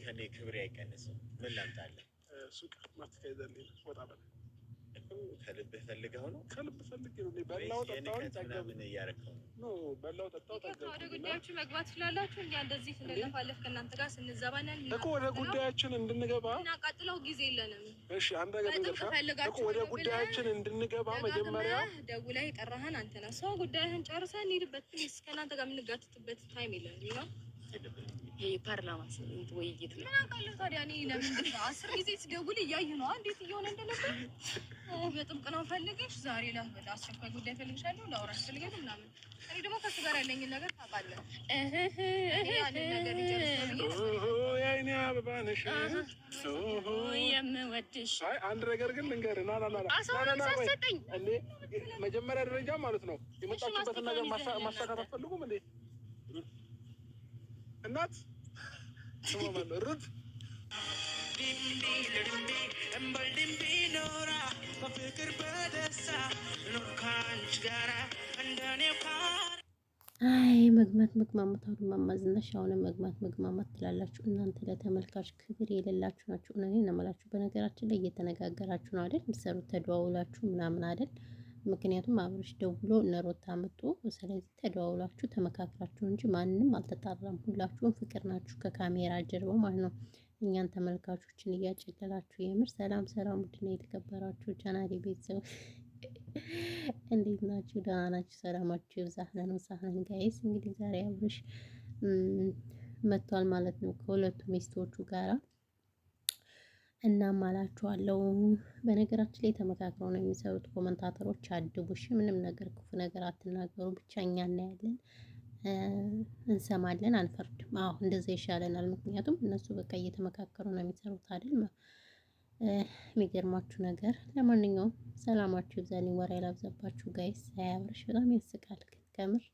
ከኔ ክብሬ አይቀንስም። ምን ላምጣልህ? ሱቅ ማትከይዘልኝ ወጣ በል ከልብህ ፈልገው ነው? ከልብ ፈልጌ ነው። በላው ጠጣው ምን እያረከው ነው? በላው ጠጣው ጠጣው። ወደ ጉዳያችሁ መግባት ትችላላችሁ። እኛ እንደዚህ ስንለፋለፍ ከእናንተ ጋር ስንዘባናል እኮ ወደ ጉዳያችን እንድንገባ እናቃጥለው ጊዜ የለንም። እሺ አንተ ጋር እኮ ወደ ጉዳያችን እንድንገባ መጀመሪያ ደውለህ የጠራህን አንተ ነህ። ሰው ጉዳይህን ጨርሰህ እንሂድበት። ከእናንተ ጋር የምንጋትትበት ታይም የለንም ነው። የፓርላማ ውይይት ነው። ምን አውቃለሁ ታዲያ እኔ ለምንድን ነው 10 ጊዜ ስደውል እያየሁ ነው እንዴት እየሆነ እንደነበር። በጥብቅ ነው ፈልገሽ ዛሬ ለአስቸኳይ ጉዳይ ፈልግሻለሁ ላውራሽ ፈልጋለሁ ምናምን። እኔ ደግሞ ከሱ ጋር ያለኝን ነገር ታውቃለህ። ያንን ነገር የእኔ አበባ ነሽ የምወድሽ። አይ አንድ ነገር ግን ልንገርህ። እንዴ መጀመሪያ ደረጃ ማለት ነው የመጣችበትን ነገር ማሳካት አትፈልጉም እንዴ? እናት ሰማማን ሩት አይ መግማት መግማማት አሁን ማማዝነሽ አሁን መግማት ትላላችሁ እናንተ ለተመልካች ክብር የሌላችሁ ናችሁ። እኔ ነመላችሁ በነገራችን ላይ እየተነጋገራችሁ ነው አይደል? ምሰሩት ተደዋውላችሁ ምናምን አይደል? ምክንያቱም አብርሽ ደውሎ እነሮታ መጡ። ስለዚህ ተደዋውላችሁ ተመካክራችሁ እንጂ ማንንም አልተጣራም። ሁላችሁም ፍቅር ናችሁ ከካሜራ ጀርባ ማለት ነው። እኛን ተመልካቾችን እያጨለላችሁ የምር ሰላም ውድና የተከበራችሁ ቻናሌ ቤተሰብ እንዴት ናችሁ? ደህና ናችሁ? ሰላማችሁ ይብዛልን። ሳህነን ጋይስ እንግዲህ ዛሬ አብርሽ መጥቷል ማለት ነው ከሁለቱ ሚስቶቹ ጋራ እናም አላችኋለሁ። በነገራችን ላይ ተመካክረው ነው የሚሰሩት ኮመንታተሮች። አድቡሽ ምንም ነገር ክፉ ነገር አትናገሩ። ብቻ እኛ እናያለን፣ እንሰማለን፣ አንፈርድም። አዎ እንደዛ ይሻለናል። ምክንያቱም እነሱ በቃ እየተመካከሩ ነው የሚሰሩት አይደል? የሚገርማችሁ ነገር። ለማንኛውም ሰላማችሁ ይብዛልኝ። ወሬ ያላብዛባችሁ ጋይስ። አብርሽ በጣም ያስቃል ከምር